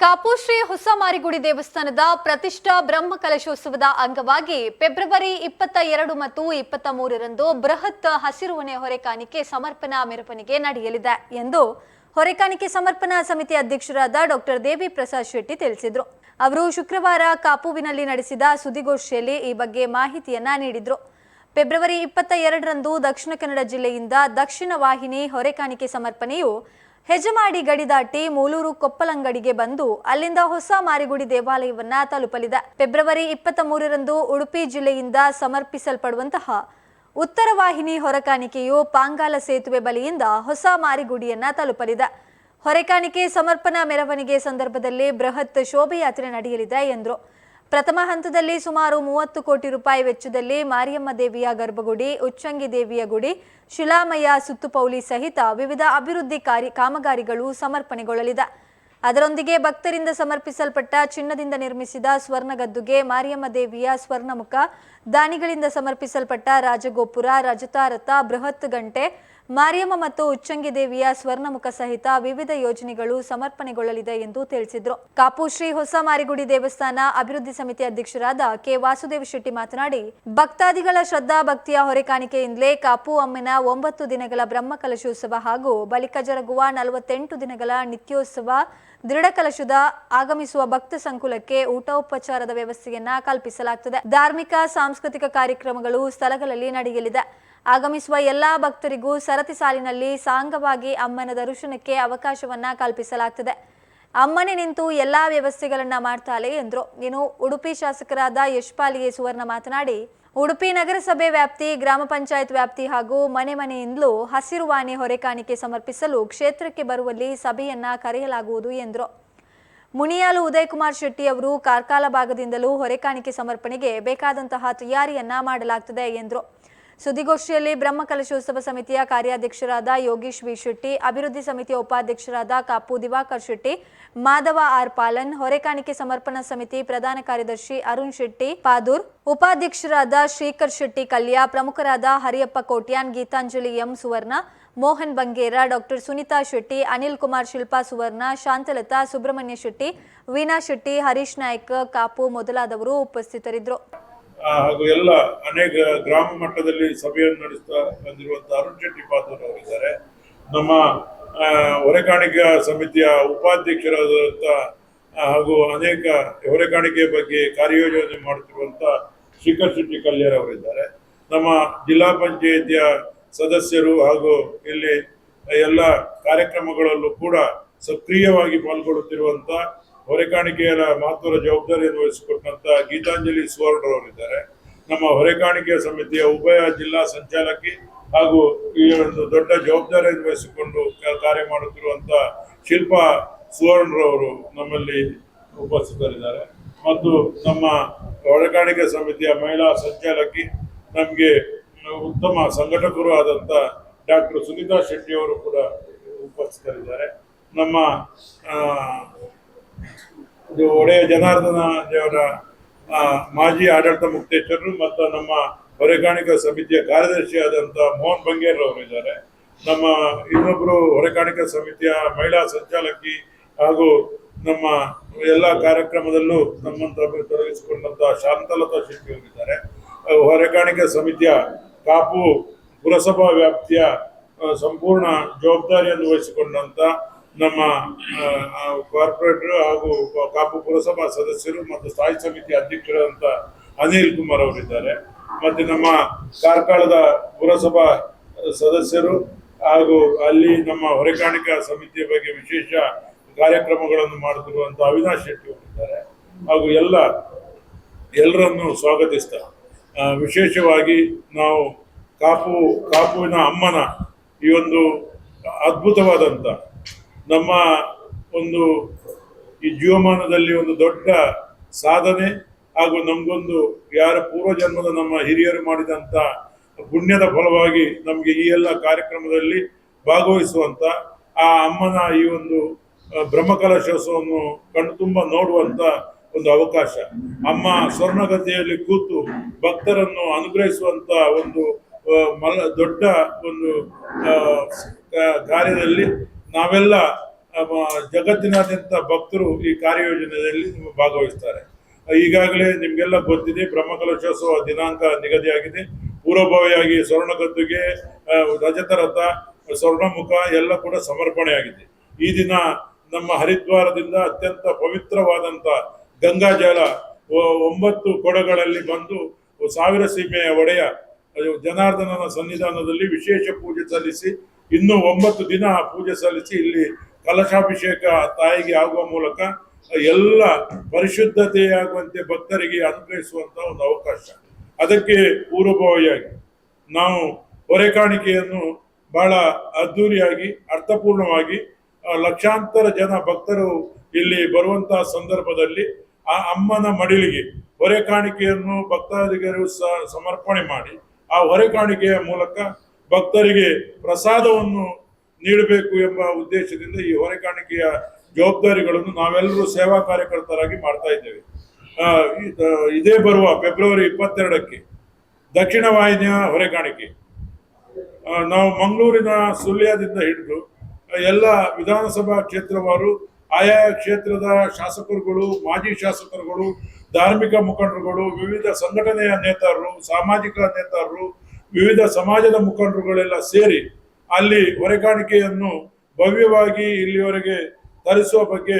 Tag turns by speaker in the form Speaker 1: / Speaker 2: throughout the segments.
Speaker 1: ಕಾಪು ಶ್ರೀ ಹೊಸಮಾರಿಗುಡಿ ದೇವಸ್ಥಾನದ ಪ್ರತಿಷ್ಠಾ ಬ್ರಹ್ಮ ಕಲಶೋತ್ಸವದ ಅಂಗವಾಗಿ ಫೆಬ್ರವರಿ 22 ಮತ್ತು 23ರಂದು ಬೃಹತ್ ಹಸಿರುಮನೆ ಹೊರೆಕಾಣಿಕೆ ಸಮರ್ಪಣಾ ಮೆರವಣಿಗೆ ನಡೆಯಲಿದೆ ಎಂದು ಹೊರೆಕಾಣಿಕೆ ಸಮರ್ಪಣಾ ಸಮಿತಿ ಅಧ್ಯಕ್ಷರಾದ ಡಾಕ್ಟರ್ ದೇವಿ ಪ್ರಸಾದ್ ಶೆಟ್ಟಿ ತಿಳಿಸಿದರು. ಅವರು ಶುಕ್ರವಾರ ಕಾಪುವಿನಲ್ಲಿ ನಡೆಸಿದ ಸುದ್ದಿಗೋಷ್ಠಿಯಲ್ಲಿ ಈ ಬಗ್ಗೆ ಮಾಹಿತಿಯನ್ನ ನೀಡಿದರು. ಫೆಬ್ರವರಿ 22ರಂದು ದಕ್ಷಿಣ ಕನ್ನಡ ಜಿಲ್ಲೆಯಿಂದ ದಕ್ಷಿಣ ವಾಹಿನಿ ಹೊರೆಕಾಣಿಕೆ ಸಮರ್ಪಣೆಯು ಹೆಜಮಾಡಿ ಗಡಿ ದಾಟಿ ಮೂಲೂರು ಕೊಪ್ಪಲಂಗಡಿಗೆ ಬಂದು ಅಲ್ಲಿಂದ ಹೊಸ ಮಾರಿಗುಡಿ ದೇವಾಲಯವನ್ನ ತಲುಪಲಿದೆ. ಫೆಬ್ರವರಿ 23ರಂದು ಉಡುಪಿ ಜಿಲ್ಲೆಯಿಂದ ಸಮರ್ಪಿಸಲ್ಪಡುವಂತಹ ಉತ್ತರ ವಾಹಿನಿ ಹೊರೆಕಾಣಿಕೆಯು ಪಾಂಗಾಲ ಸೇತುವೆ ಬಳಿಯಿಂದ ಹೊಸ ಮಾರಿಗುಡಿಯನ್ನ ತಲುಪಲಿದೆ. ಹೊರೆಕಾಣಿಕೆ ಸಮರ್ಪಣಾ ಮೆರವಣಿಗೆ ಸಂದರ್ಭದಲ್ಲಿ ಬೃಹತ್ ಶೋಭಾಯಾತ್ರೆ ನಡೆಯಲಿದೆ ಎಂದರು. ಪ್ರಥಮ ಹಂತದಲ್ಲಿ ಸುಮಾರು 30 ಕೋಟಿ ರೂಪಾಯಿ ವೆಚ್ಚದಲ್ಲಿ ಮಾರಿಯಮ್ಮ ದೇವಿಯ ಗರ್ಭಗುಡಿ, ಉಚ್ಚಂಗಿ ದೇವಿಯ ಗುಡಿ, ಶಿಲಾಮಯ ಸುತ್ತುಪೌಲಿ ಸಹಿತ ವಿವಿಧ ಅಭಿವೃದ್ಧಿ ಕಾಮಗಾರಿಗಳು ಸಮರ್ಪಣೆಗೊಳ್ಳಲಿದೆ. ಅದರೊಂದಿಗೆ ಭಕ್ತರಿಂದ ಸಮರ್ಪಿಸಲ್ಪಟ್ಟ ಚಿನ್ನದಿಂದ ನಿರ್ಮಿಸಿದ ಸ್ವರ್ಣಗದ್ದುಗೆ, ಮಾರಿಯಮ್ಮ ದೇವಿಯ ಸ್ವರ್ಣಮುಖ, ದಾನಿಗಳಿಂದ ಸಮರ್ಪಿಸಲ್ಪಟ್ಟ ರಾಜಗೋಪುರ, ರಜತಾರಥ, ಬೃಹತ್ ಗಂಟೆ, ಮಾರಿಯಮ್ಮ ಮತ್ತು ಉಚ್ಚಂಗಿ ದೇವಿಯ ಸ್ವರ್ಣಮುಖ ಸಹಿತ ವಿವಿಧ ಯೋಜನೆಗಳು ಸಮರ್ಪಣೆಗೊಳ್ಳಲಿದೆ ಎಂದು ತಿಳಿಸಿದರು. ಕಾಪು ಶ್ರೀ ಹೊಸ ಮಾರಿಗುಡಿ ದೇವಸ್ಥಾನ ಅಭಿವೃದ್ಧಿ ಸಮಿತಿ ಅಧ್ಯಕ್ಷರಾದ ಕೆ ವಾಸುದೇವ ಶೆಟ್ಟಿ ಮಾತನಾಡಿ, ಭಕ್ತಾದಿಗಳ ಶ್ರದ್ಧಾ ಭಕ್ತಿಯ ಹೊರೆಕಾಣಿಕೆಯಿಂದಲೇ ಕಾಪು ಅಮ್ಮನ 9 ದಿನಗಳ ಬ್ರಹ್ಮ ಕಲಶೋತ್ಸವ ಹಾಗೂ ಬಳಿಕ ಜರುಗುವ 48 ದಿನಗಳ ನಿತ್ಯೋತ್ಸವ ದೃಢ ಕಲಶದ ಆಗಮಿಸುವ ಭಕ್ತ ಸಂಕುಲಕ್ಕೆ ಊಟೋಪಚಾರದ ವ್ಯವಸ್ಥೆಯನ್ನ ಕಲ್ಪಿಸಲಾಗುತ್ತದೆ. ಧಾರ್ಮಿಕ ಸಾಂಸ್ಕೃತಿಕ ಕಾರ್ಯಕ್ರಮಗಳು ಸ್ಥಳಗಳಲ್ಲಿ ನಡೆಯಲಿದೆ. ಆಗಮಿಸುವ ಎಲ್ಲಾ ಭಕ್ತರಿಗೂ ಸರತಿ ಸಾಲಿನಲ್ಲಿ ಸಾಂಗವಾಗಿ ಅಮ್ಮನ ದರ್ಶನಕ್ಕೆ ಅವಕಾಶವನ್ನ ಕಲ್ಪಿಸಲಾಗುತ್ತದೆ. ಅಮ್ಮನೆ ನಿಂತು ಎಲ್ಲಾ ವ್ಯವಸ್ಥೆಗಳನ್ನ ಮಾಡ್ತಾಳೆ ಎಂದರು. ಇನ್ನು ಉಡುಪಿ ಶಾಸಕರಾದ ಯಶ್ಪಾಲ್ ಎ ಸುವರ್ಣ ಮಾತನಾಡಿ, ಉಡುಪಿ ನಗರಸಭೆ ವ್ಯಾಪ್ತಿ, ಗ್ರಾಮ ಪಂಚಾಯತ್ ವ್ಯಾಪ್ತಿ ಹಾಗೂ ಮನೆ ಮನೆಯಿಂದಲೂ ಹಸಿರುವಾಣಿ ಹೊರೆಕಾಣಿಕೆ ಸಮರ್ಪಿಸಲು ಕ್ಷೇತ್ರಕ್ಕೆ ಬರುವಲ್ಲಿ ಸಭೆಯನ್ನ ಕರೆಯಲಾಗುವುದು ಎಂದರು. ಮುನಿಯಾಲು ಉದಯಕುಮಾರ್ ಶೆಟ್ಟಿ ಅವರು ಕಾರ್ಕಾಲ ಭಾಗದಿಂದಲೂ ಹೊರೆಕಾಣಿಕೆ ಸಮರ್ಪಣೆಗೆ ಬೇಕಾದಂತಹ ತಯಾರಿಯನ್ನ ಮಾಡಲಾಗುತ್ತದೆ ಎಂದರು. ಸುದ್ದಿಗೋಷ್ಠಿಯಲ್ಲಿ ಬ್ರಹ್ಮ ಕಲಶೋತ್ಸವ ಸಮಿತಿಯ ಕಾರ್ಯಾಧ್ಯಕ್ಷರಾದ ಯೋಗೀಶ್ ವಿ ಶೆಟ್ಟಿ, ಅಭಿವೃದ್ಧಿ ಸಮಿತಿಯ ಉಪಾಧ್ಯಕ್ಷರಾದ ಕಾಪು ದಿವಾಕರ್ ಶೆಟ್ಟಿ, ಮಾಧವ ಆರ್ ಪಾಲನ್, ಹೊರೆಕಾಣಿಕೆ ಸಮರ್ಪಣಾ ಸಮಿತಿ ಪ್ರಧಾನ ಕಾರ್ಯದರ್ಶಿ ಅರುಣ್ ಶೆಟ್ಟಿ ಪಾದೂರ್, ಉಪಾಧ್ಯಕ್ಷರಾದ ಶ್ರೀಕರ್ ಶೆಟ್ಟಿ ಕಲ್ಯ, ಪ್ರಮುಖರಾದ ಹರಿಯಪ್ಪ ಕೋಟ್ಯಾನ್, ಗೀತಾಂಜಲಿ ಎಂ ಸುವರ್ಣ, ಮೋಹನ್ ಬಂಗೇರ, ಡಾಕ್ಟರ್ ಸುನೀತಾ ಶೆಟ್ಟಿ, ಅನಿಲ್ ಕುಮಾರ್, ಶಿಲ್ಪಾ ಸುವರ್ಣ, ಶಾಂತಲತಾ, ಸುಬ್ರಹ್ಮಣ್ಯ ಶೆಟ್ಟಿ, ವೀಣಾ ಶೆಟ್ಟಿ, ಹರೀಶ್ ನಾಯ್ಕ, ಕಾಪು ಮೊದಲಾದವರು ಉಪಸ್ಥಿತರಿದ್ದರು.
Speaker 2: ಹಾಗೂ ಎಲ್ಲ ಅನೇಕ ಗ್ರಾಮ ಮಟ್ಟದಲ್ಲಿ ಸಭೆಯನ್ನು ನಡೆಸ್ತಾ ಬಂದಿರುವಂತಹ ಅರುಣ್ ಶೆಟ್ಟಿ ಪಾದೂರ್ ಅವರಿದ್ದಾರೆ. ನಮ್ಮ ಹೊರೆಕಾಣಿಕೆ ಸಮಿತಿಯ ಉಪಾಧ್ಯಕ್ಷರಾದಂಥ ಹಾಗೂ ಅನೇಕ ಹೊರೆಕಾಣಿಕೆ ಬಗ್ಗೆ ಕಾರ್ಯಯೋಜನೆ ಮಾಡುತ್ತಿರುವಂಥ ಶ್ರೀಕರ್ ಶೆಟ್ಟಿ ಕಲ್ಯಾರ್ ಅವರಿದ್ದಾರೆ. ನಮ್ಮ ಜಿಲ್ಲಾ ಪಂಚಾಯಿತಿಯ ಸದಸ್ಯರು ಹಾಗೂ ಇಲ್ಲಿ ಎಲ್ಲ ಕಾರ್ಯಕ್ರಮಗಳಲ್ಲೂ ಕೂಡ ಸಕ್ರಿಯವಾಗಿ ಪಾಲ್ಗೊಳ್ಳುತ್ತಿರುವಂಥ ಹೊರೆಕಾಣಿಕೆಯ ಮಹತ್ವದ ಜವಾಬ್ದಾರಿಯನ್ನು ವಹಿಸಿಕೊಟ್ಟಂತ ಗೀತಾಂಜಲಿ ಸುವರ್ಣರವರಿದ್ದಾರೆ. ನಮ್ಮ ಹೊರೆಕಾಣಿಕೆ ಸಮಿತಿಯ ಉಭಯ ಜಿಲ್ಲಾ ಸಂಚಾಲಕಿ ಹಾಗೂ ಈ ಒಂದು ದೊಡ್ಡ ಜವಾಬ್ದಾರಿಯನ್ನು ವಹಿಸಿಕೊಂಡು ಕಾರ್ಯ ಮಾಡುತ್ತಿರುವಂತ ಶಿಲ್ಪಾ ಸುವರ್ಣರವರು ನಮ್ಮಲ್ಲಿ ಉಪಸ್ಥಿತರಿದ್ದಾರೆ. ಮತ್ತು ನಮ್ಮ ಹೊರೆಕಾಣಿಕೆ ಸಮಿತಿಯ ಮಹಿಳಾ ಸಂಚಾಲಕಿ, ನಮಗೆ ಉತ್ತಮ ಸಂಘಟಕರು ಆದಂತ ಡಾಕ್ಟರ್ ಸುನೀತಾ ಶೆಟ್ಟಿ ಅವರು ಕೂಡ ಉಪಸ್ಥಿತರಿದ್ದಾರೆ. ನಮ್ಮ ಒಡೆಯ ಜನಾರ್ದನ ದೇವರ ಮಾಜಿ ಆಡಳಿತ ಮುಕ್ತೇಶ್ವರರು ಮತ್ತು ನಮ್ಮ ಹೊರೆಕಾಣಿಕೆ ಸಮಿತಿಯ ಕಾರ್ಯದರ್ಶಿಯಾದಂಥ ಮೋಹನ್ ಬಂಗೇರ್ ಅವರು ಇದ್ದಾರೆ. ನಮ್ಮ ಇನ್ನೊಬ್ಬರು ಹೊರೆಕಾಣಿಕೆ ಸಮಿತಿಯ ಮಹಿಳಾ ಸಂಚಾಲಕಿ ಹಾಗೂ ನಮ್ಮ ಎಲ್ಲ ಕಾರ್ಯಕ್ರಮದಲ್ಲೂ ನಮ್ಮಂತ ತೊಡಗಿಸಿಕೊಂಡಂತ ಶಾಂತಲತಾ ಶೆಟ್ಟಿ ಅವರಿದ್ದಾರೆ. ಹೊರೆಕಾಣಿಕೆ ಸಮಿತಿಯ ಕಾಪು ಪುರಸಭಾ ವ್ಯಾಪ್ತಿಯ ಸಂಪೂರ್ಣ ಜವಾಬ್ದಾರಿಯನ್ನು ವಹಿಸಿಕೊಂಡಂತ ನಮ್ಮ ಕಾರ್ಪೊರೇಟರ್ ಹಾಗೂ ಕಾಪು ಪುರಸಭಾ ಸದಸ್ಯರು ಮತ್ತು ಸ್ಥಾಯಿ ಸಮಿತಿ ಅಧ್ಯಕ್ಷರಾದಂಥ ಅನಿಲ್ ಕುಮಾರ್ ಅವರಿದ್ದಾರೆ. ಮತ್ತು ನಮ್ಮ ಕಾರ್ಕಳದ ಪುರಸಭಾ ಸದಸ್ಯರು ಹಾಗೂ ಅಲ್ಲಿ ನಮ್ಮ ಹೊರೆಕಾಣಿಕಾ ಸಮಿತಿಯ ಬಗ್ಗೆ ವಿಶೇಷ ಕಾರ್ಯಕ್ರಮಗಳನ್ನು ಮಾಡುತ್ತಿರುವಂಥ ಅವಿನಾಶ್ ಶೆಟ್ಟಿ ಅವರಿದ್ದಾರೆ. ಹಾಗೂ ಎಲ್ಲರನ್ನು ಸ್ವಾಗತಿಸ್ತಾ ವಿಶೇಷವಾಗಿ ನಾವು ಕಾಪುವಿನ ಅಮ್ಮನ ಈ ಒಂದು ಅದ್ಭುತವಾದಂಥ ನಮ್ಮ ಒಂದು ಈ ಜೀವಮಾನದಲ್ಲಿ ಒಂದು ದೊಡ್ಡ ಸಾಧನೆ ಹಾಗೂ ನಮಗೊಂದು ಯಾರ ಪೂರ್ವಜನ್ಮದ ನಮ್ಮ ಹಿರಿಯರು ಮಾಡಿದಂಥ ಪುಣ್ಯದ ಫಲವಾಗಿ ನಮಗೆ ಈ ಎಲ್ಲ ಕಾರ್ಯಕ್ರಮದಲ್ಲಿ ಭಾಗವಹಿಸುವಂಥ ಆ ಅಮ್ಮನ ಈ ಒಂದು ಬ್ರಹ್ಮಕಲಶೋತ್ಸವವನ್ನು ಕಣ್ಣು ತುಂಬ ನೋಡುವಂಥ ಒಂದು ಅವಕಾಶ, ಅಮ್ಮ ಸ್ವರ್ಣಗದ್ದೆಯಲ್ಲಿ ಕೂತು ಭಕ್ತರನ್ನು ಅನುಗ್ರಹಿಸುವಂಥ ಒಂದು ದೊಡ್ಡ ಒಂದು ಕಾರ್ಯದಲ್ಲಿ ನಾವೆಲ್ಲ ಜಗತ್ತಿನಾದ್ಯಂತ ಭಕ್ತರು ಈ ಕಾರ್ಯಯೋಜನೆಯಲ್ಲಿ ಭಾಗವಹಿಸ್ತಾರೆ. ಈಗಾಗಲೇ ನಿಮ್ಗೆಲ್ಲ ಗೊತ್ತಿದೆ, ಬ್ರಹ್ಮಕಲಶೋತ್ಸವ ದಿನಾಂಕ ನಿಗದಿಯಾಗಿದೆ. ಪೂರ್ವಭಾವಿಯಾಗಿ ಸ್ವರ್ಣಗದ್ದುಗೆ, ರಜತ ರಥ, ಸ್ವರ್ಣಮುಖ ಎಲ್ಲ ಕೂಡ ಸಮರ್ಪಣೆಯಾಗಿದೆ. ಈ ದಿನ ನಮ್ಮ ಹರಿದ್ವಾರದಿಂದ ಅತ್ಯಂತ ಪವಿತ್ರವಾದಂತ ಗಂಗಾಜಲ 9 ಕೊಡಗಳಲ್ಲಿ ಬಂದು ಸಾವಿರ ಸೀಮೆಯ ಒಡೆಯ ಜನಾರ್ದನನ ಸನ್ನಿಧಾನದಲ್ಲಿ ವಿಶೇಷ ಪೂಜೆ ಸಲ್ಲಿಸಿ ಇನ್ನು 9 ದಿನ ಪೂಜೆ ಸಲ್ಲಿಸಿ ಇಲ್ಲಿ ಕಲಶಾಭಿಷೇಕ ತಾಯಿಗೆ ಆಗುವ ಮೂಲಕ ಎಲ್ಲ ಪರಿಶುದ್ಧತೆಯಾಗುವಂತೆ ಭಕ್ತರಿಗೆ ಅನುಗ್ರಹಿಸುವಂತ ಒಂದು ಅವಕಾಶ. ಅದಕ್ಕೆ ಪೂರ್ವಭಾವಿಯಾಗಿ ನಾವು ಹೊರೆ ಕಾಣಿಕೆಯನ್ನು ಬಹಳ ಅದ್ದೂರಿಯಾಗಿ ಅರ್ಥಪೂರ್ಣವಾಗಿ ಲಕ್ಷಾಂತರ ಜನ ಭಕ್ತರು ಇಲ್ಲಿ ಬರುವಂತಹ ಸಂದರ್ಭದಲ್ಲಿ ಆ ಅಮ್ಮನ ಮಡಿಲಿಗೆ ಹೊರೆ ಕಾಣಿಕೆಯನ್ನು ಭಕ್ತಾದಿಗರು ಸಮರ್ಪಣೆ ಮಾಡಿ ಆ ಹೊರೆ ಕಾಣಿಕೆಯ ಮೂಲಕ ಭಕ್ತರಿಗೆ ಪ್ರಸಾದವನ್ನು ನೀಡಬೇಕು ಎಂಬ ಉದ್ದೇಶದಿಂದ ಈ ಹೊರೆ ಕಾಣಿಕೆಯ ಜವಾಬ್ದಾರಿಗಳನ್ನು ನಾವೆಲ್ಲರೂ ಸೇವಾ ಕಾರ್ಯಕರ್ತರಾಗಿ ಮಾಡ್ತಾ ಇದ್ದೇವೆ. ಇದೇ ಬರುವ ಫೆಬ್ರವರಿ 22ಕ್ಕೆ ದಕ್ಷಿಣ ವಾಹಿನಿಯ ಹೊರೆ ಕಾಣಿಕೆ ನಾವು ಮಂಗಳೂರಿನ ಸುಳ್ಯದಿಂದ ಹಿಡಿದು ಎಲ್ಲ ವಿಧಾನಸಭಾ ಕ್ಷೇತ್ರವಾರು ಆಯಾ ಕ್ಷೇತ್ರದ ಶಾಸಕರುಗಳು, ಮಾಜಿ ಶಾಸಕರುಗಳು, ಧಾರ್ಮಿಕ ಮುಖಂಡರುಗಳು, ವಿವಿಧ ಸಂಘಟನೆಯ ನೇತಾರರು, ಸಾಮಾಜಿಕ ನೇತಾರರು, ವಿವಿಧ ಸಮಾಜದ ಮುಖಂಡರುಗಳೆಲ್ಲ ಸೇರಿ ಅಲ್ಲಿ ಹೊರೆ ಕಾಣಿಕೆಯನ್ನು ಭವ್ಯವಾಗಿ ಇಲ್ಲಿವರೆಗೆ ತರಿಸುವ ಬಗ್ಗೆ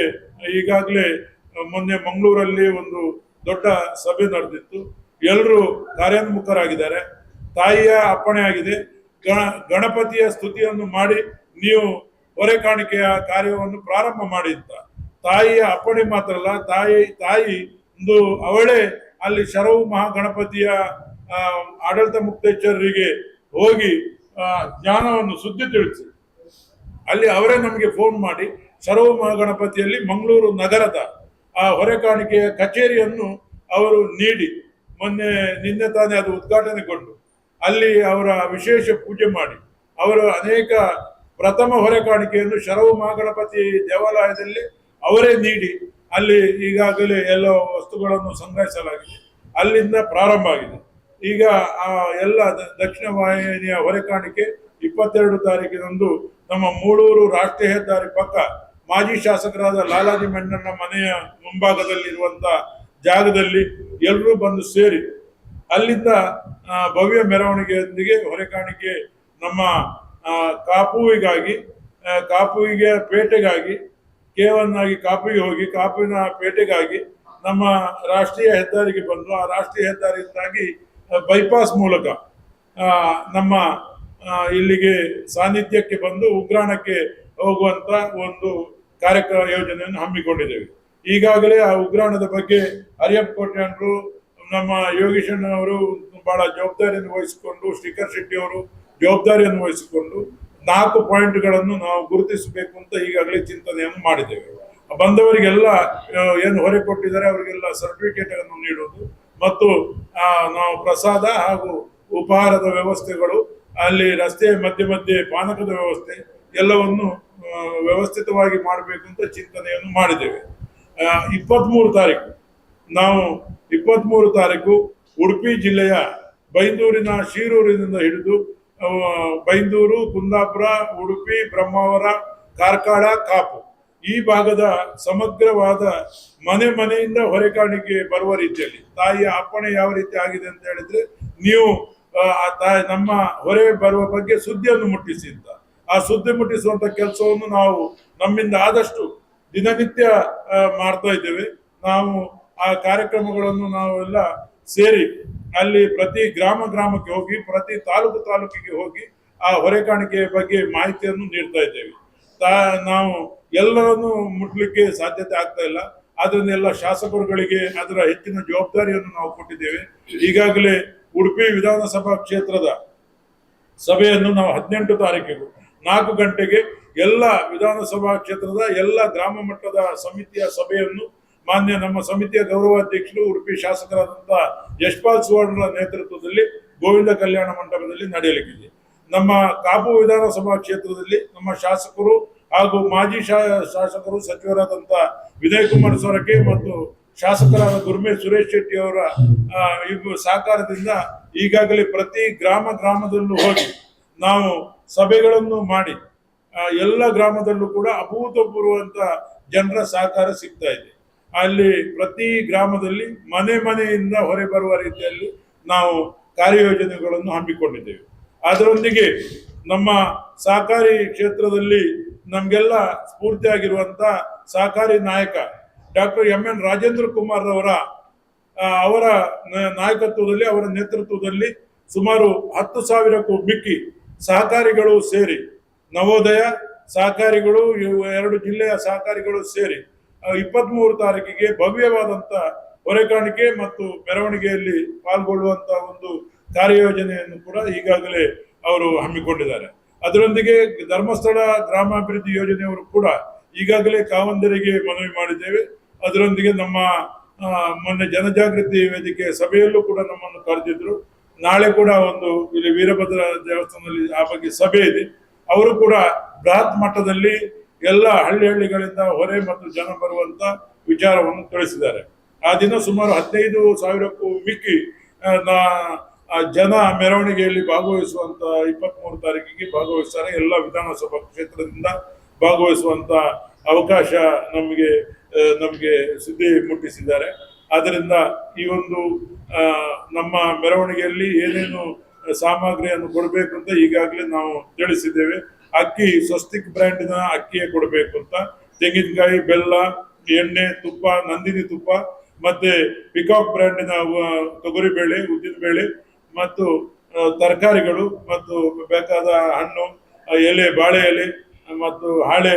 Speaker 2: ಈಗಾಗಲೇ ಮೊನ್ನೆ ಮಂಗಳೂರಲ್ಲಿ ಒಂದು ದೊಡ್ಡ ಸಭೆ ನಡೆದಿತ್ತು. ಎಲ್ಲರೂ ಕಾರ್ಯೋನ್ಮುಖರಾಗಿದ್ದಾರೆ. ತಾಯಿಯ ಅಪ್ಪಣೆ ಆಗಿದೆ, ಗಣಪತಿಯ ಸ್ತುತಿಯನ್ನು ಮಾಡಿ ನೀವು ಹೊರೆ ಕಾಣಿಕೆಯ ಕಾರ್ಯವನ್ನು ಪ್ರಾರಂಭ ಮಾಡಿ ಅಂತ ತಾಯಿಯ ಅಪ್ಪಣೆ ಮಾತ್ರ ಅಲ್ಲ, ತಾಯಿ ಒಂದು ಅವಳೇ ಅಲ್ಲಿ ಶರವು ಮಹಾಗಣಪತಿಯ ಆಡಳಿತ ಮುಕ್ತೇಶ್ವರರಿಗೆ ಹೋಗಿ ಜ್ಞಾನವನ್ನು ಸುದ್ದಿ ತಿಳಿಸಿ ಅಲ್ಲಿ ಅವರೇ ನಮಗೆ ಫೋನ್ ಮಾಡಿ ಶರವು ಮಹಾಗಣಪತಿಯಲ್ಲಿ ಮಂಗಳೂರು ನಗರದ ಆ ಹೊರೆ ಕಾಣಿಕೆಯ ಕಚೇರಿಯನ್ನು ಅವರು ನೀಡಿ ನಿನ್ನೆ ತಾನೇ ಅದು ಉದ್ಘಾಟನೆಗೊಂಡು ಅಲ್ಲಿ ಅವರ ವಿಶೇಷ ಪೂಜೆ ಮಾಡಿ ಅವರು ಅನೇಕ ಪ್ರಥಮ ಹೊರೆ ಕಾಣಿಕೆಯನ್ನು ಶರವು ಮಹಾಗಣಪತಿ ದೇವಾಲಯದಲ್ಲಿ ಅವರೇ ನೀಡಿ ಅಲ್ಲಿ ಈಗಾಗಲೇ ಎಲ್ಲ ವಸ್ತುಗಳನ್ನು ಸಂಗ್ರಹಿಸಲಾಗಿದೆ. ಅಲ್ಲಿಂದ ಪ್ರಾರಂಭ ಆಗಿದೆ. ಈಗ ಆ ಎಲ್ಲ ದಕ್ಷಿಣ ವಾಹಿನಿಯ ಹೊರೆ ಕಾಣಿಕೆ 22 ತಾರೀಕಿನಂದು ನಮ್ಮ ಮೂಳೂರು ರಾಷ್ಟ್ರೀಯ ಹೆದ್ದಾರಿ ಪಕ್ಕ ಮಾಜಿ ಶಾಸಕರಾದ ಲಾಲಾಜಿ ಮೆಂಡಣ್ಣ ಮನೆಯ ಮುಂಭಾಗದಲ್ಲಿರುವಂತ ಜಾಗದಲ್ಲಿ ಎಲ್ಲರೂ ಬಂದು ಸೇರಿ ಅಲ್ಲಿಂದ ಭವ್ಯ ಮೆರವಣಿಗೆಯೊಂದಿಗೆ ಹೊರೆ ಕಾಣಿಕೆ ನಮ್ಮ ಕಾಪುವಿಗೆ ಪೇಟೆಗಾಗಿ ಕೇವನ್ನಾಗಿ ಕಾಪುವಿಗೆ ಹೋಗಿ ಕಾಪುವಿನ ಪೇಟೆಗಾಗಿ ನಮ್ಮ ರಾಷ್ಟ್ರೀಯ ಹೆದ್ದಾರಿಗೆ ಬಂದು ಆ ರಾಷ್ಟ್ರೀಯ ಹೆದ್ದಾರಿಯಿಂದಾಗಿ ಬೈಪಾಸ್ ಮೂಲಕ ನಮ್ಮ ಇಲ್ಲಿಗೆ ಸಾನ್ನಿಧ್ಯಕ್ಕೆ ಬಂದು ಉಗ್ರಾಣಕ್ಕೆ ಹೋಗುವಂತ ಒಂದು ಕಾರ್ಯಕ್ರಮ ಯೋಜನೆಯನ್ನು ಹಮ್ಮಿಕೊಂಡಿದ್ದೇವೆ. ಈಗಾಗಲೇ ಆ ಉಗ್ರಾಣದ ಬಗ್ಗೆ ಅರಿಯಪ್ಪಕೋಟೆಯವರು, ನಮ್ಮ ಯೋಗೀಶಣ್ಣವರು ಬಹಳ ಜವಾಬ್ದಾರಿಯನ್ನು ವಹಿಸಿಕೊಂಡು, ಶ್ರೀಕರ್ ಶೆಟ್ಟಿ ಅವರು ಜವಾಬ್ದಾರಿಯನ್ನು ವಹಿಸಿಕೊಂಡು 4 ಪಾಯಿಂಟ್ಗಳನ್ನು ನಾವು ಗುರುತಿಸಬೇಕು ಅಂತ ಈಗಾಗಲೇ ಚಿಂತನೆಯನ್ನು ಮಾಡಿದ್ದೇವೆ. ಬಂದವರಿಗೆಲ್ಲ ಏನು ಹೊರೆ ಕೊಟ್ಟಿದ್ದಾರೆ ಅವರಿಗೆಲ್ಲ ಸರ್ಟಿಫಿಕೇಟ್ ಅನ್ನು ನೀಡುವುದು ಮತ್ತು ನಾವು ಪ್ರಸಾದ ಹಾಗೂ ಉಪಹಾರದ ವ್ಯವಸ್ಥೆಗಳು, ಅಲ್ಲಿ ರಸ್ತೆ ಮಧ್ಯೆ ಪಾನಕದ ವ್ಯವಸ್ಥೆ ಎಲ್ಲವನ್ನು ವ್ಯವಸ್ಥಿತವಾಗಿ ಮಾಡಬೇಕು ಅಂತ ಚಿಂತನೆಯನ್ನು ಮಾಡಿದ್ದೇವೆ. 23 ತಾರೀಕು ಉಡುಪಿ ಜಿಲ್ಲೆಯ ಬೈಂದೂರಿನ ಶಿರೂರಿನಿಂದ ಹಿಡಿದು ಬೈಂದೂರು, ಕುಂದಾಪುರ, ಉಡುಪಿ, ಬ್ರಹ್ಮಾವರ, ಕಾರ್ಕಳ, ಕಾಪು ಈ ಭಾಗದ ಸಮಗ್ರವಾದ ಮನೆಯಿಂದ ಹೊರೆ ಕಾಣಿಕೆ ಬರುವ ರೀತಿಯಲ್ಲಿ ತಾಯಿಯ ಅಪ್ಪಣೆ ಯಾವ ರೀತಿ ಆಗಿದೆ ಅಂತ ಹೇಳಿದ್ರೆ ನೀವು ನಮ್ಮ ಹೊರೆ ಬರುವ ಬಗ್ಗೆ ಸುದ್ದಿಯನ್ನು ಮುಟ್ಟಿಸಿ ಅಂತ ಆ ಸುದ್ದಿ ಮುಟ್ಟಿಸುವಂತ ಕೆಲಸವನ್ನು ನಾವು ನಮ್ಮಿಂದ ಆದಷ್ಟು ದಿನನಿತ್ಯ ಮಾಡ್ತಾ ಇದ್ದೇವೆ. ನಾವು ಆ ಕಾರ್ಯಕ್ರಮಗಳನ್ನು ನಾವೆಲ್ಲ ಸೇರಿ ಅಲ್ಲಿ ಪ್ರತಿ ಗ್ರಾಮಕ್ಕೆ ಹೋಗಿ ಪ್ರತಿ ತಾಲೂಕಿಗೆ ಹೋಗಿ ಆ ಹೊರೆ ಕಾಣಿಕೆಯ ಬಗ್ಗೆ ಮಾಹಿತಿಯನ್ನು ನೀಡ್ತಾ ಇದ್ದೇವೆ. ನಾವು ಎಲ್ಲರನ್ನು ಮುಟ್ಲಿಕ್ಕೆ ಸಾಧ್ಯತೆ ಆಗ್ತಾ ಇಲ್ಲ. ಅದನ್ನೆಲ್ಲ ಶಾಸಕರುಗಳಿಗೆ ಅದರ ಹೆಚ್ಚಿನ ಜವಾಬ್ದಾರಿಯನ್ನು ನಾವು ಕೊಟ್ಟಿದ್ದೇವೆ. ಈಗಾಗಲೇ ಉಡುಪಿ ವಿಧಾನಸಭಾ ಕ್ಷೇತ್ರದ ಸಭೆಯನ್ನು ನಾವು 18 ತಾರೀಕಿಗೆ 4 ಗಂಟೆಗೆ ಎಲ್ಲ ವಿಧಾನಸಭಾ ಕ್ಷೇತ್ರದ ಎಲ್ಲ ಗ್ರಾಮ ಮಟ್ಟದ ಸಮಿತಿಯ ಸಭೆಯನ್ನು ಮಾನ್ಯ ನಮ್ಮ ಸಮಿತಿಯ ಗೌರವಾಧ್ಯಕ್ಷರು ಉಡುಪಿ ಶಾಸಕರಾದಂತಹ ಯಶ್ಪಾಲ್ ಸುವರ್ಣ ನೇತೃತ್ವದಲ್ಲಿ ಗೋವಿಂದ ಕಲ್ಯಾಣ ಮಂಟಪದಲ್ಲಿ ನಡೆಯಲಿಕ್ಕಿದೆ. ನಮ್ಮ ಕಾಪು ವಿಧಾನಸಭಾ ಕ್ಷೇತ್ರದಲ್ಲಿ ನಮ್ಮ ಶಾಸಕರು ಹಾಗೂ ಮಾಜಿ ಶಾಸಕರು ಸಚಿವರಾದಂತಹ ವಿನಯ್ ಕುಮಾರ್ ಸೊರಕೆ ಮತ್ತು ಶಾಸಕರಾದ ಗುರ್ಮೆ ಸುರೇಶ್ ಶೆಟ್ಟಿ ಅವರ ಸಹಕಾರದಿಂದ ಈಗಾಗಲೇ ಪ್ರತಿ ಗ್ರಾಮದಲ್ಲೂ ಹೋಗಿ ನಾವು ಸಭೆಗಳನ್ನು ಮಾಡಿ ಎಲ್ಲ ಗ್ರಾಮದಲ್ಲೂ ಕೂಡ ಅಭೂತಪೂರ್ವಂತ ಜನರ ಸಹಕಾರ ಸಿಗ್ತಾ ಇದೆ. ಅಲ್ಲಿ ಪ್ರತಿ ಗ್ರಾಮದಲ್ಲಿ ಮನೆಯಿಂದ ಹೊರ ಬರುವ ರೀತಿಯಲ್ಲಿ ನಾವು ಕಾರ್ಯಯೋಜನೆಗಳನ್ನು ಹಮ್ಮಿಕೊಂಡಿದ್ದೇವೆ. ಅದರೊಂದಿಗೆ ನಮ್ಮ ಸಹಕಾರಿ ಕ್ಷೇತ್ರದಲ್ಲಿ ನಮಗೆಲ್ಲ ಸ್ಫೂರ್ತಿಯಾಗಿರುವಂತ ಸಹಕಾರಿ ನಾಯಕ ಡಾಕ್ಟರ್ MN ರಾಜೇಂದ್ರ ಕುಮಾರ್ ಅವರ ನಾಯಕತ್ವದಲ್ಲಿ, ಅವರ ನೇತೃತ್ವದಲ್ಲಿ ಸುಮಾರು 10,000ಕ್ಕೂ ಮಿಕ್ಕಿ ಸಹಕಾರಿಗಳು ಸೇರಿ, ನವೋದಯ ಸಹಕಾರಿಗಳು, 2 ಜಿಲ್ಲೆಯ ಸಹಕಾರಿಗಳು ಸೇರಿ 23 ತಾರೀಕಿಗೆ ಭವ್ಯವಾದಂತ ಹೊರೆಕಾಣಿಕೆ ಮತ್ತು ಮೆರವಣಿಗೆಯಲ್ಲಿ ಪಾಲ್ಗೊಳ್ಳುವಂತ ಒಂದು ಕಾರ್ಯಯೋಜನೆಯನ್ನು ಕೂಡ ಈಗಾಗಲೇ ಅವರು ಹಮ್ಮಿಕೊಂಡಿದ್ದಾರೆ. ಅದರೊಂದಿಗೆ ಧರ್ಮಸ್ಥಳ ಗ್ರಾಮಾಭಿವೃದ್ಧಿ ಯೋಜನೆಯವರು ಕೂಡ ಈಗಾಗಲೇ ಕಾವಂದರಿಗೆ ಮನವಿ ಮಾಡಿದ್ದೇವೆ. ಅದರೊಂದಿಗೆ ನಮ್ಮ ಮೊನ್ನೆ ಜನಜಾಗೃತಿ ವೇದಿಕೆ ಸಭೆಯಲ್ಲೂ ಕೂಡ ನಮ್ಮನ್ನು ಕರೆದಿದ್ರು. ನಾಳೆ ಕೂಡ ಒಂದು ಇಲ್ಲಿ ವೀರಭದ್ರ ದೇವಸ್ಥಾನದಲ್ಲಿ ಆ ಬಗ್ಗೆ ಸಭೆ ಇದೆ. ಅವರು ಕೂಡ ಬೃಹತ್ ಮಟ್ಟದಲ್ಲಿ ಎಲ್ಲ ಹಳ್ಳಿಗಳಿಂದ ಹೊರೆ ಮತ್ತು ಜನ ಬರುವಂತ ವಿಚಾರವನ್ನು ತಿಳಿಸಿದ್ದಾರೆ. ಆ ದಿನ ಸುಮಾರು 15,000ಕ್ಕೂ ಮಿಕ್ಕಿ ಜನ ಮೆರವಣಿಗೆಯಲ್ಲಿ ಭಾಗವಹಿಸುವಂತ 23 ತಾರೀಕಿಗೆ ಭಾಗವಹಿಸ್ತಾರೆ. ಎಲ್ಲ ವಿಧಾನಸಭಾ ಕ್ಷೇತ್ರದಿಂದ ಭಾಗವಹಿಸುವಂತ ಅವಕಾಶ ನಮಗೆ ಸುದ್ದಿ ಮುಟ್ಟಿಸಿದ್ದಾರೆ. ಆದ್ದರಿಂದ ಈ ಒಂದು ನಮ್ಮ ಮೆರವಣಿಗೆಯಲ್ಲಿ ಏನೇನು ಸಾಮಗ್ರಿಯನ್ನು ಕೊಡಬೇಕು ಅಂತ ಈಗಾಗಲೇ ನಾವು ತಿಳಿಸಿದ್ದೇವೆ. ಅಕ್ಕಿ ಸ್ವಸ್ತಿಕ್ ಬ್ರ್ಯಾಂಡಿನ ಅಕ್ಕಿಯೇ ಕೊಡಬೇಕು ಅಂತ, ತೆಂಗಿನಕಾಯಿ, ಬೆಲ್ಲ, ಎಣ್ಣೆ, ತುಪ್ಪ, ನಂದಿನಿ ತುಪ್ಪ, ಮತ್ತೆ ಪಿಕಾಕ್ ಬ್ರ್ಯಾಂಡಿನ ತೊಗರಿಬೇಳೆ, ಉದ್ದಿನಬೇಳೆ ಮತ್ತು ತರಕಾರಿಗಳು ಮತ್ತು ಬೇಕಾದ ಹಣ್ಣು, ಎಲೆ, ಬಾಳೆ ಎಲೆ ಮತ್ತು ಹಾಳೆ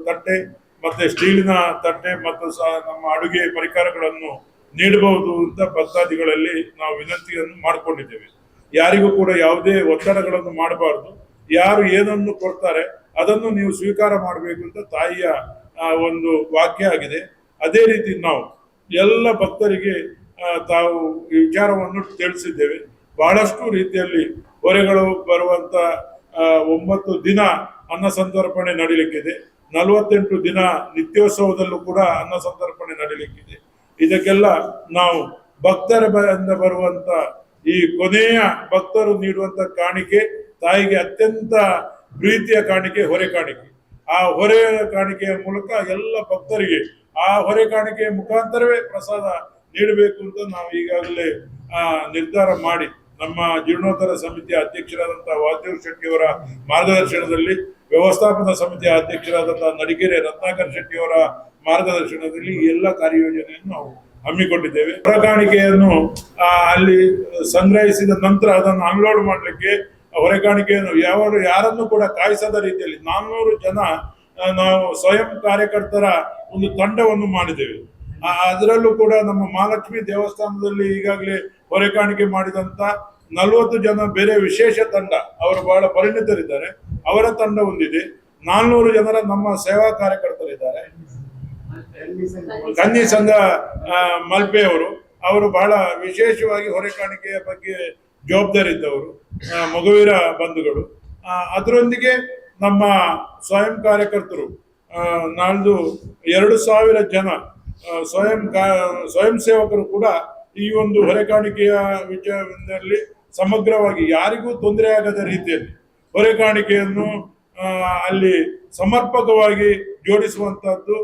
Speaker 2: ತಟ್ಟೆ ಮತ್ತೆ ಸ್ಟೀಲಿನ ತಟ್ಟೆ ಮತ್ತು ನಮ್ಮ ಅಡುಗೆ ಪರಿಕರಗಳನ್ನು ನೀಡಬಹುದು ಅಂತ ಭಕ್ತಾದಿಗಳಲ್ಲಿ ನಾವು ವಿನಂತಿಯನ್ನು ಮಾಡಿಕೊಂಡಿದ್ದೇವೆ. ಯಾರಿಗೂ ಕೂಡ ಯಾವುದೇ ಒತ್ತಡಗಳನ್ನು ಮಾಡಬಾರ್ದು. ಯಾರು ಏನನ್ನು ಕೊಡ್ತಾರೆ ಅದನ್ನು ನೀವು ಸ್ವೀಕಾರ ಮಾಡಬೇಕು ಅಂತ ತಾಯಿಯ ಒಂದು ವಾಕ್ಯ ಆಗಿದೆ. ಅದೇ ರೀತಿ ನಾವು ಎಲ್ಲ ಭಕ್ತರಿಗೆ ತಾವು ಈ ವಿಚಾರವನ್ನು ತಿಳಿಸಿದ್ದೇವೆ. ಬಹಳಷ್ಟು ರೀತಿಯಲ್ಲಿ ಹೊರೆಗಳು ಬರುವಂತ 9 ದಿನ ಅನ್ನ ಸಂತರ್ಪಣೆ ನಡೀಲಿಕ್ಕಿದೆ. 48 ದಿನ ನಿತ್ಯೋತ್ಸವದಲ್ಲೂ ಕೂಡ ಅನ್ನ ಸಂತರ್ಪಣೆ ನಡೀಲಿಕ್ಕಿದೆ. ಇದಕ್ಕೆಲ್ಲ ನಾವು ಭಕ್ತರ ಬರುವಂತ ಈ ಕೊನೆಯ ಭಕ್ತರು ನೀಡುವಂತ ಕಾಣಿಕೆ ತಾಯಿಗೆ ಅತ್ಯಂತ ಪ್ರೀತಿಯ ಕಾಣಿಕೆ ಹೊರೆ ಕಾಣಿಕೆ. ಆ ಹೊರೆ ಕಾಣಿಕೆಯ ಮೂಲಕ ಎಲ್ಲ ಭಕ್ತರಿಗೆ ಆ ಹೊರೆ ಕಾಣಿಕೆಯ ಮುಖಾಂತರವೇ ಪ್ರಸಾದ ನೀಡಬೇಕು ಅಂತ ನಾವು ಈಗಾಗಲೇ ನಿರ್ಧಾರ ಮಾಡಿ ನಮ್ಮ ಜೀರ್ಣೋದ್ಧಾರ ಸಮಿತಿಯ ಅಧ್ಯಕ್ಷರಾದಂತಹ ವಾಸುದೇವ್ ಶೆಟ್ಟಿಯವರ ಮಾರ್ಗದರ್ಶನದಲ್ಲಿ, ವ್ಯವಸ್ಥಾಪನಾ ಸಮಿತಿಯ ಅಧ್ಯಕ್ಷರಾದಂತಹ ನಡಿಗೆರೆ ರತ್ನಾಕರ್ ಶೆಟ್ಟಿಯವರ ಮಾರ್ಗದರ್ಶನದಲ್ಲಿ ಎಲ್ಲ ಕಾರ್ಯಯೋಜನೆಯನ್ನು ನಾವು ಹಮ್ಮಿಕೊಂಡಿದ್ದೇವೆ. ಹೊರ ಕಾಣಿಕೆಯನ್ನು ಅಲ್ಲಿ ಸಂಗ್ರಹಿಸಿದ ನಂತರ ಅದನ್ನು ಅನ್ಲೋಡ್ ಮಾಡಲಿಕ್ಕೆ ಹೊರೆಕಾಣಿಕೆಯನ್ನು ಯಾರನ್ನು ಕೂಡ ಕಾಯಿಸದ ರೀತಿಯಲ್ಲಿ 400 ಜನ ನಾವು ಸ್ವಯಂ ಕಾರ್ಯಕರ್ತರ ಒಂದು ತಂಡವನ್ನು ಮಾಡಿದ್ದೇವೆ. ಅದರಲ್ಲೂ ಕೂಡ ನಮ್ಮ ಮಹಾಲಕ್ಷ್ಮಿ ದೇವಸ್ಥಾನದಲ್ಲಿ ಈಗಾಗಲೇ ಹೊರೆಕಾಣಿಕೆ ಮಾಡಿದಂತ 40 ಜನ ಬೇರೆ ವಿಶೇಷ ತಂಡ, ಅವರು ಬಹಳ ಪರಿಣಿತರಿದ್ದಾರೆ, ಅವರ ತಂಡ ಹೊಂದಿದೆ. 400 ಜನರ ನಮ್ಮ ಸೇವಾ ಕಾರ್ಯಕರ್ತರಿದ್ದಾರೆ. ಕನ್ನಿ ಸಂಘ ಮಲ್ಪೆ ಅವರು ಬಹಳ ವಿಶೇಷವಾಗಿ ಹೊರೆಕಾಣಿಕೆಯ ಬಗ್ಗೆ ಜವಾಬ್ದಾರಿ ಇದ್ದವರು, ಮಗುವೀರ ಬಂಧುಗಳು. ಅದರೊಂದಿಗೆ ನಮ್ಮ ಸ್ವಯಂ ಕಾರ್ಯಕರ್ತರು ನಾಳ್ದು 2,000 ಜನ ಸ್ವಯಂ ಸೇವಕರು ಕೂಡ ಈ ಒಂದು ಹೊರೆಕಾಣಿಕೆಯ ವಿಚಾರದಲ್ಲಿ ಸಮಗ್ರವಾಗಿ ಯಾರಿಗೂ ತೊಂದರೆ ಆಗದ ರೀತಿಯಲ್ಲಿ ಹೊರೆಕಾಣಿಕೆಯನ್ನು ಅಲ್ಲಿ ಸಮರ್ಪಕವಾಗಿ ಜೋಡಿಸುವಂತಹದ್ದು,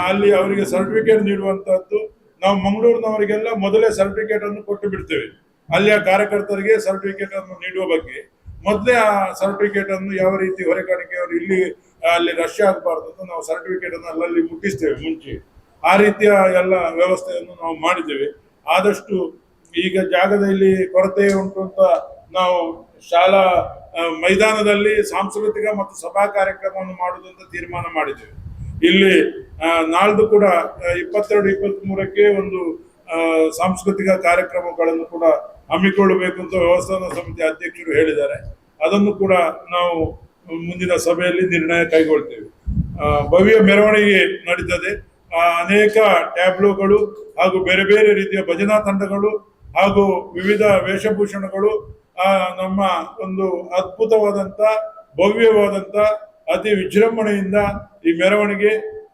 Speaker 2: ಅಲ್ಲಿ ಅವರಿಗೆ ಸರ್ಟಿಫಿಕೇಟ್ ನೀಡುವಂತಹದ್ದು. ನಾವು ಮಂಗಳೂರಿನವರಿಗೆಲ್ಲ ಮೊದಲೇ ಸರ್ಟಿಫಿಕೇಟ್ ಅನ್ನು ಕೊಟ್ಟು ಬಿಡ್ತೇವೆ. ಅಲ್ಲಿಯ ಕಾರ್ಯಕರ್ತರಿಗೆ ಸರ್ಟಿಫಿಕೇಟ್ ಅನ್ನು ನೀಡುವ ಬಗ್ಗೆ ಮೊದಲೇ ಆ ಸರ್ಟಿಫಿಕೇಟ್ ಅನ್ನು ಯಾವ ರೀತಿ ಹೊರೆಕಾಣಿಕೆಯವರು ಅಲ್ಲಿ ರಶ್ ಆಗಬಾರ್ದು ಅಂತ ನಾವು ಸರ್ಟಿಫಿಕೇಟ್ ಅನ್ನು ಅಲ್ಲಲ್ಲಿ ಮುಟ್ಟಿಸ್ತೇವೆ ಮುಂಚೆ. ಆ ರೀತಿಯ ಎಲ್ಲ ವ್ಯವಸ್ಥೆಯನ್ನು ನಾವು ಮಾಡಿದ್ದೇವೆ. ಆದಷ್ಟು ಈಗ ಜಾಗದಲ್ಲಿ ಕೊರತೆ ಉಂಟು ಅಂತ ನಾವು ಶಾಲಾ ಮೈದಾನದಲ್ಲಿ ಸಾಂಸ್ಕೃತಿಕ ಮತ್ತು ಸಭಾ ಕಾರ್ಯಕ್ರಮವನ್ನು ಮಾಡುವುದಂತ ತೀರ್ಮಾನ ಮಾಡಿದ್ದೇವೆ. ಇಲ್ಲಿ ನಾಳ್ದು ಕೂಡ 22-23ಕ್ಕೆ ಒಂದು ಸಾಂಸ್ಕೃತಿಕ ಕಾರ್ಯಕ್ರಮಗಳನ್ನು ಕೂಡ ಹಮ್ಮಿಕೊಳ್ಳಬೇಕು ಅಂತ ವ್ಯವಸ್ಥಾಪನಾ ಸಮಿತಿ ಅಧ್ಯಕ್ಷರು ಹೇಳಿದ್ದಾರೆ. ಅದನ್ನು ಕೂಡ ನಾವು ಮುಂದಿನ ಸಭೆಯಲ್ಲಿ ನಿರ್ಣಯ ಕೈಗೊಳ್ತೇವೆ. ಭವ್ಯ ಮೆರವಣಿಗೆ ನಡೀತದೆ. ಅನೇಕ ಟ್ಯಾಬ್ಲೋಗಳು ಹಾಗೂ ಬೇರೆ ಬೇರೆ ರೀತಿಯ ಭಜನಾ ತಂಡಗಳು ಹಾಗೂ ವಿವಿಧ ವೇಷಭೂಷಣಗಳು ನಮ್ಮ ಒಂದು ಅದ್ಭುತವಾದಂತ ಭವ್ಯವಾದಂತ ಅತಿ ವಿಜೃಂಭಣೆಯಿಂದ ಈ ಮೆರವಣಿಗೆ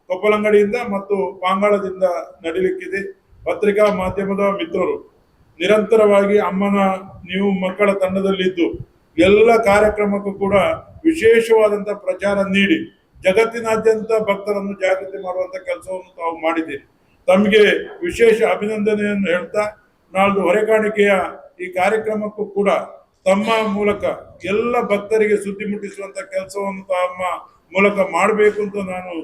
Speaker 2: ಕೊಪ್ಪಲಂಗಡಿಯಿಂದ ಮತ್ತು ಪಾಂಗಾಳದಿಂದ ನಡೀಲಿಕ್ಕಿದೆ. ಪತ್ರಿಕಾ ಮಾಧ್ಯಮದ ಮಿತ್ರರು ನಿರಂತರವಾಗಿ ಅಮ್ಮನ ನೀವು ಮಕ್ಕಳ ತಂಡದಲ್ಲಿದ್ದು ಎಲ್ಲ ಕಾರ್ಯಕ್ರಮಕ್ಕೂ ಕೂಡ ವಿಶೇಷವಾದಂಥ ಪ್ರಚಾರ ನೀಡಿ ಜಗತ್ತಿನಾದ್ಯಂತ ಭಕ್ತರನ್ನು ಜಾಗೃತಿ ಮಾಡುವಂಥ ಕೆಲಸವನ್ನು ತಾವು ಮಾಡಿದ್ದೀರಿ. ತಮಗೆ ವಿಶೇಷ ಅಭಿನಂದನೆಯನ್ನು ಹೇಳ್ತಾ ನಾಳ್ದು ಹೊರೆಕಾಣಿಕೆಯ ಈ ಕಾರ್ಯಕ್ರಮಕ್ಕೂ ಕೂಡ ತಮ್ಮ ಮೂಲಕ ಎಲ್ಲ ಭಕ್ತರಿಗೆ ಸುದ್ದಿ ಮುಟ್ಟಿಸುವಂತ ಕೆಲಸವನ್ನು ತಮ್ಮ ಮೂಲಕ ಮಾಡಬೇಕು ಅಂತ ನಾನು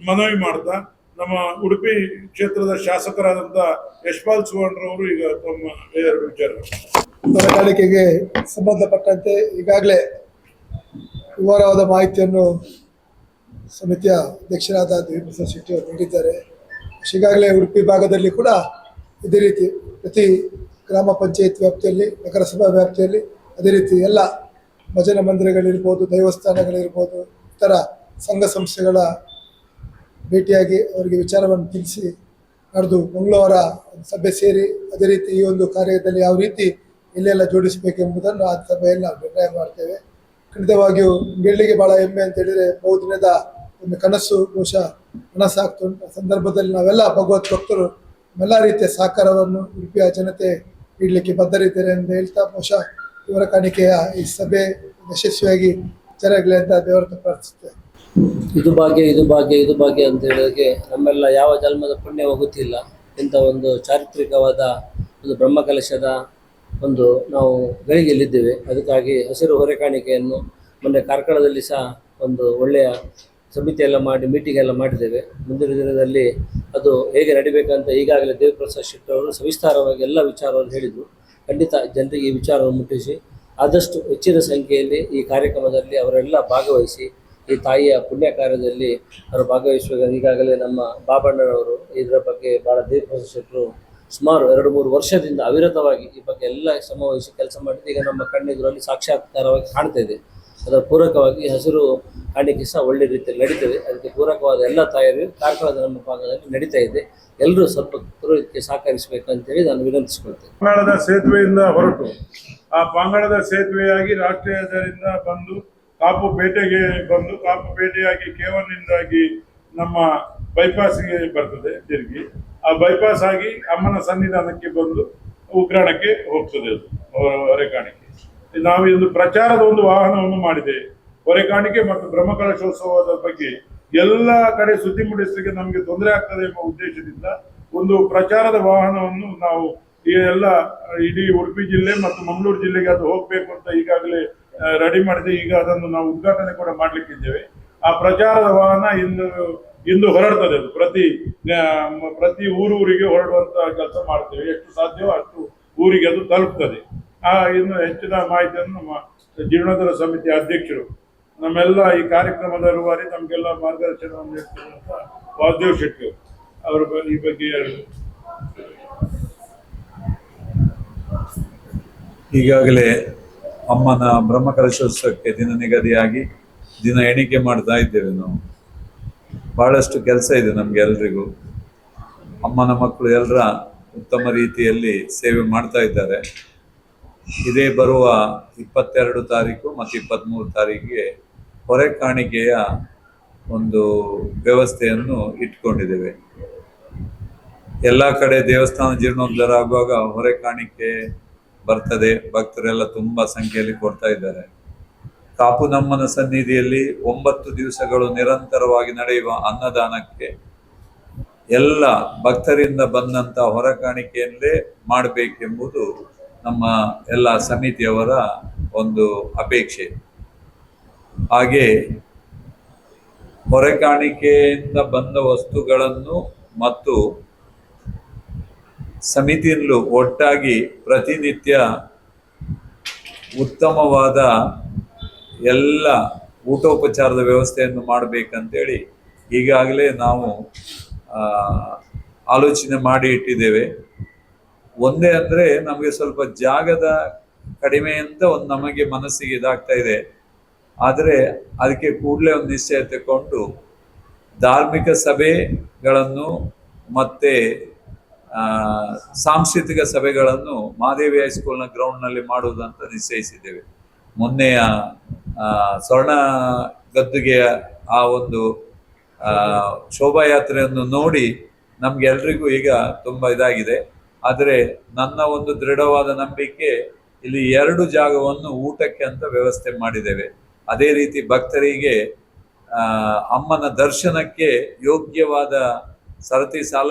Speaker 2: ಮನವಿ ಮಾಡ್ತಾ ನಮ್ಮ ಉಡುಪಿ ಕ್ಷೇತ್ರದ ಶಾಸಕರಾದಂಥ ಯಶ್ಪಾಲ್ ಸುವರ್ಣರವರು ಈಗ ತಮ್ಮ ಎರಡು ವಿಚಾರ
Speaker 3: ಹೊರೆಕಾಣಿಕೆಗೆ ಸಂಬಂಧಪಟ್ಟಂತೆ ಈಗಾಗಲೇ ವಿವರವಾದ ಮಾಹಿತಿಯನ್ನು ಸಮಿತಿಯ ಅಧ್ಯಕ್ಷರಾದ ದೇವಿಪ್ರಸಾದ್ ಶೆಟ್ಟಿ ಅವರು ನೀಡಿದ್ದಾರೆ. ಈಗಾಗಲೇ ಉಡುಪಿ ಭಾಗದಲ್ಲಿ ಕೂಡ ಇದೇ ರೀತಿ ಪ್ರತಿ ಗ್ರಾಮ ಪಂಚಾಯತ್ ವ್ಯಾಪ್ತಿಯಲ್ಲಿ, ನಗರಸಭಾ ವ್ಯಾಪ್ತಿಯಲ್ಲಿ, ಅದೇ ರೀತಿ ಎಲ್ಲ ಭಜನಾ ಮಂದಿರಗಳಿರ್ಬೋದು, ದೇವಸ್ಥಾನಗಳಿರ್ಬೋದು, ಇತರ ಸಂಘ ಸಂಸ್ಥೆಗಳ ಭೇಟಿಯಾಗಿ ಅವರಿಗೆ ವಿಚಾರವನ್ನು ತಿಳಿಸಿ ನಡೆದು ಮಂಗಳವಾರ ಸಭೆ ಸೇರಿ ಅದೇ ರೀತಿ ಈ ಒಂದು ಕಾರ್ಯದಲ್ಲಿ ಯಾವ ರೀತಿ ಎಲ್ಲೆಲ್ಲ ಜೋಡಿಸಬೇಕೆಂಬುದನ್ನು ಆ ಸಭೆಯಲ್ಲಿ ನಾವು ನಿರ್ಣಯ ಮಾಡ್ತೇವೆ. ಖಂಡಿತವಾಗಿಯೂ ಗೆಲ್ಲಿಗೆ ಬಹಳ ಹೆಮ್ಮೆ ಅಂತ ಹೇಳಿದರೆ ಬಹುದಿನದ ಒಂದು ಕನಸು ಬಹುಶಃ ನನಸಾಗ್ತುಂಟು. ಸಂದರ್ಭದಲ್ಲಿ ನಾವೆಲ್ಲ ಭಗವತ್ ಭಕ್ತರು ಎಲ್ಲ ರೀತಿಯ ಸಹಕಾರವನ್ನು ಉಡುಪಿಯ ಜನತೆ ನೀಡಲಿಕ್ಕೆ ಬದ್ಧರಿದ್ದಾರೆ ಎಂದು ಹೇಳ್ತಾ ಬಹುಶಃ ಇವರ ಕಾಣಿಕೆಯ ಈ ಸಭೆ ಯಶಸ್ವಿಯಾಗಿ ಜರಗಲಿ ಅಂತ ದೇವರನ್ನು ಪ್ರಾರ್ಥಿಸುತ್ತೇವೆ.
Speaker 4: ಇದು ಭಾಗ್ಯ ಅಂತ ಹೇಳಿದ್ರೆ ನಮ್ಮೆಲ್ಲ ಯಾವ ಜನ್ಮದ ಪುಣ್ಯ ಹೋಗುತ್ತಿಲ್ಲ. ಇಂಥ ಒಂದು ಚಾರಿತ್ರಿಕವಾದ ಒಂದು ಬ್ರಹ್ಮಕಲಶದ ಒಂದು ನಾವು ಗಳಿಗೆಯಲ್ಲಿದ್ದೇವೆ. ಅದಕ್ಕಾಗಿ ಹಸಿರು ಹೊರೆಕಾಣಿಕೆಯನ್ನು ಮೊನ್ನೆ ಕಾರ್ಕಳದಲ್ಲಿ ಸಹ ಒಂದು ಒಳ್ಳೆಯ ಸಮಿತಿಯೆಲ್ಲ ಮಾಡಿ ಮೀಟಿಂಗ್ ಎಲ್ಲ ಮಾಡಿದ್ದೇವೆ. ಮುಂದಿನ ದಿನದಲ್ಲಿ ಅದು ಹೇಗೆ ನಡಿಬೇಕಂತ ಈಗಾಗಲೇ ದೇವಿಪ್ರಸಾದ್ ಶೆಟ್ಟಿ ಅವರು ಸವಿಸ್ತಾರವಾಗಿ ಎಲ್ಲ ವಿಚಾರವನ್ನು ಹೇಳಿದರು. ಖಂಡಿತ ಜನರಿಗೆ ಈ ವಿಚಾರವನ್ನು ಮುಟ್ಟಿಸಿ ಆದಷ್ಟು ಹೆಚ್ಚಿನ ಸಂಖ್ಯೆಯಲ್ಲಿ ಈ ಕಾರ್ಯಕ್ರಮದಲ್ಲಿ ಅವರೆಲ್ಲ ಭಾಗವಹಿಸಿ ಈ ತಾಯಿಯ ಪುಣ್ಯ ಕಾರ್ಯದಲ್ಲಿ ಅವರು ಭಾಗವಹಿಸುವಾಗ ಈಗಾಗಲೇ ನಮ್ಮ ಬಾಬಣ್ಣನವರು ಇದರ ಬಗ್ಗೆ ಭಾಳ ದೇವಿಪ್ರಸಾದ್ ಶೆಟ್ಟರು ಸುಮಾರು 2-3 ವರ್ಷದಿಂದ ಅವಿರತವಾಗಿ ಈ ಬಗ್ಗೆ ಎಲ್ಲ ಶ್ರಮವಹಿಸಿ ಕೆಲಸ ಮಾಡಿದ್ದು ಈಗ ನಮ್ಮ ಕಣ್ಣೆದುರಲ್ಲಿ ಸಾಕ್ಷಾತ್ಕಾರವಾಗಿ ಕಾಣ್ತಾ ಇದೆ. ಅದರ ಪೂರಕವಾಗಿ ಹಸಿರು ಕಾಣಿಕೆ ಸಹ ಒಳ್ಳೆ ರೀತಿಯಲ್ಲಿ ನಡೀತದೆ. ಅದಕ್ಕೆ ಪೂರಕವಾದ ಎಲ್ಲ ತಯಾರಿ ಕಾರ್ಕಳದ ನಮ್ಮ ಭಾಗದಲ್ಲಿ ನಡೀತಾ ಇದೆ. ಎಲ್ಲರೂ ಸ್ವಲ್ಪ ಪುರೋಹಿತಕ್ಕೆ ಸಹಕರಿಸಬೇಕಂತೇಳಿ ನಾನು ವಿನಂತಿಸಿಕೊಳ್ತೇನೆ.
Speaker 2: ಪಾಂಗಾಳದ ಸೇತುವೆಯಿಂದ ಹೊರಟು ಆ ಪಾಂಗಾಳದ ಸೇತುವೆಯಾಗಿ ರಾಷ್ಟ್ರೀಯ ಹೆದ್ದಾರಿಯಿಂದ ಬಂದು ಕಾಪುಪೇಟೆಗೆ ಬಂದು ಕಾಪುಪೇಟೆಯಾಗಿ ಕೇವನಿಂದಾಗಿ ನಮ್ಮ ಬೈಪಾಸ್ಗೆ ಬರ್ತದೆ ತಿರುಗಿ. ಆ ಬೈಪಾಸ್ ಆಗಿ ಅಮ್ಮನ ಸನ್ನಿಧಾನಕ್ಕೆ ಬಂದು ಉಗ್ರಾಣಕ್ಕೆ ಹೋಗ್ತದೆ. ಅದು ಹೊರೆಕಾಣಿಕೆ ನಾವು ಇಂದು ಪ್ರಚಾರದ ಒಂದು ವಾಹನವನ್ನು ಮಾಡಿದೆ. ಹೊರೆಕಾಣಿಕೆ ಮತ್ತು ಬ್ರಹ್ಮಕಲಶೋತ್ಸವದ ಬಗ್ಗೆ ಎಲ್ಲ ಕಡೆ ಸುದ್ದಿ ಮೂಡಿಸಲಿಕ್ಕೆ ನಮಗೆ ತೊಂದರೆ ಆಗ್ತದೆ ಎಂಬ ಉದ್ದೇಶದಿಂದ ಒಂದು ಪ್ರಚಾರದ ವಾಹನವನ್ನು ನಾವು ಈ ಎಲ್ಲ ಇಡೀ ಉಡುಪಿ ಜಿಲ್ಲೆ ಮತ್ತು ಮಂಗಳೂರು ಜಿಲ್ಲೆಗೆ ಅದು ಹೋಗ್ಬೇಕು ಅಂತ ಈಗಾಗಲೇ ರೆಡಿ ಮಾಡಿದೆ. ಈಗ ಅದನ್ನು ನಾವು ಉದ್ಘಾಟನೆ ಕೂಡ ಮಾಡ್ಲಿಕ್ಕಿದ್ದೇವೆ. ಆ ಪ್ರಚಾರದ ವಾಹನ ಇಂದು ಹೊರಡ್ತದೆ. ಅದು ಪ್ರತಿ ಊರಿಗೆ ಹೊರಡುವಂತ ಕೆಲಸ ಮಾಡ್ತೇವೆ. ಎಷ್ಟು ಸಾಧ್ಯವೋ ಅಷ್ಟು ಊರಿಗೆ ಅದು ತಲುಪ್ತದೆ. ಇನ್ನು ಹೆಚ್ಚಿನ ಮಾಹಿತಿಯನ್ನು ನಮ್ಮ ಜೀರ್ಣೋದ್ಧಾರ ಸಮಿತಿಯ ಅಧ್ಯಕ್ಷರು ನಮ್ಮೆಲ್ಲ ಈ ಕಾರ್ಯಕ್ರಮದ ರೂವಾರಿ ನಮಗೆಲ್ಲ ಮಾರ್ಗದರ್ಶನವನ್ನು ನೀಡ್ತಿರುವಂತ ವಾಸುದೇವ್ ಶೆಟ್ಟಿ ಅವರ ಈ ಬಗ್ಗೆ
Speaker 5: ಈಗಾಗಲೇ ಅಮ್ಮನ ಬ್ರಹ್ಮಕಲಶೋತ್ಸವಕ್ಕೆ ದಿನ ನಿಗದಿಯಾಗಿ ದಿನ ಎಣಿಕೆ ಮಾಡ್ತಾ ಇದ್ದೇವೆ. ನಾವು ಬಹಳಷ್ಟು ಕೆಲಸ ಇದೆ ನಮ್ಗೆ ಎಲ್ರಿಗೂ. ಅಮ್ಮನ ಮಕ್ಕಳು ಎಲ್ಲರ ಉತ್ತಮ ರೀತಿಯಲ್ಲಿ ಸೇವೆ ಮಾಡ್ತಾ ಇದ್ದಾರೆ. ಇದೇ ಬರುವ 22 ತಾರೀಕು ಮತ್ತು 23 ತಾರೀಕಿಗೆ ಹೊರೆಕಾಣಿಕೆಯ ಒಂದು ವ್ಯವಸ್ಥೆಯನ್ನು ಇಟ್ಕೊಂಡಿದ್ದೇವೆ. ಎಲ್ಲ ಕಡೆ ದೇವಸ್ಥಾನ ಜೀರ್ಣೋದ್ಧಾರ ಆಗುವಾಗ ಹೊರೆಕಾಣಿಕೆ ಬರ್ತದೆ. ಭಕ್ತರೆಲ್ಲ ತುಂಬಾ ಸಂಖ್ಯೆಯಲ್ಲಿ ಕೊಡ್ತಾ ಇದ್ದಾರೆ. ಕಾಪು ನಮ್ಮನ ಸನ್ನಿಧಿಯಲ್ಲಿ 9 ದಿವಸಗಳು ನಿರಂತರವಾಗಿ ನಡೆಯುವ ಅನ್ನದಾನಕ್ಕೆ ಎಲ್ಲ ಭಕ್ತರಿಂದ ಬಂದಂತ ಹೊರೆಕಾಣಿಕೆಯಲ್ಲೇ ಮಾಡಬೇಕೆಂಬುದು ನಮ್ಮ ಎಲ್ಲ ಸಮಿತಿಯವರ ಒಂದು ಅಪೇಕ್ಷೆ. ಹಾಗೆ ಹೊರೆಕಾಣಿಕೆಯಿಂದ ಬಂದ ವಸ್ತುಗಳನ್ನು ಮತ್ತು ಸಮಿತಿಯಲ್ಲೂ ಒಟ್ಟಾಗಿ ಪ್ರತಿನಿತ್ಯ ಉತ್ತಮವಾದ ಎಲ್ಲ ಊಟೋಪಚಾರದ ವ್ಯವಸ್ಥೆಯನ್ನು ಮಾಡಬೇಕಂತೇಳಿ ಈಗಾಗಲೇ ನಾವು ಆಲೋಚನೆ ಮಾಡಿ ಇಟ್ಟಿದ್ದೇವೆ. ಒಂದೇ ಅಂದರೆ ನಮಗೆ ಸ್ವಲ್ಪ ಜಾಗದ ಕಡಿಮೆ ಅಂತ ಒಂದು ನಮಗೆ ಮನಸ್ಸಿಗೆ ಇದಾಗ್ತಾ ಇದೆ. ಆದರೆ ಅದಕ್ಕೆ ಕೂಡಲೇ ಒಂದು ನಿಶ್ಚಯ ತಗೊಂಡು ಧಾರ್ಮಿಕ ಸಭೆಗಳನ್ನು ಮತ್ತೆ ಸಾಂಸ್ಕೃತಿಕ ಸಭೆಗಳನ್ನು ಮಹಾದೇವಿ ಹೈಸ್ಕೂಲ್ನ ಗ್ರೌಂಡ್ನಲ್ಲಿ ಮಾಡುವುದಂತ ನಿಶ್ಚಯಿಸಿದ್ದೇವೆ. ಮೊನ್ನೆಯ ಸ್ವರ್ಣ ಗದ್ದುಗೆಯ ಆ ಒಂದು ಶೋಭಾಯಾತ್ರೆಯನ್ನು ನೋಡಿ ನಮ್ಗೆಲ್ರಿಗೂ ಈಗ ತುಂಬ ಇದಾಗಿದೆ. ಆದರೆ ನನ್ನ ಒಂದು ದೃಢವಾದ ನಂಬಿಕೆ ಇಲ್ಲಿ 2 ಜಾಗವನ್ನು ಊಟಕ್ಕೆ ಅಂತ ವ್ಯವಸ್ಥೆ ಮಾಡಿದ್ದೇವೆ. ಅದೇ ರೀತಿ ಭಕ್ತರಿಗೆ ಅಮ್ಮನ ದರ್ಶನಕ್ಕೆ ಯೋಗ್ಯವಾದ ಸರತಿ ಸಾಲ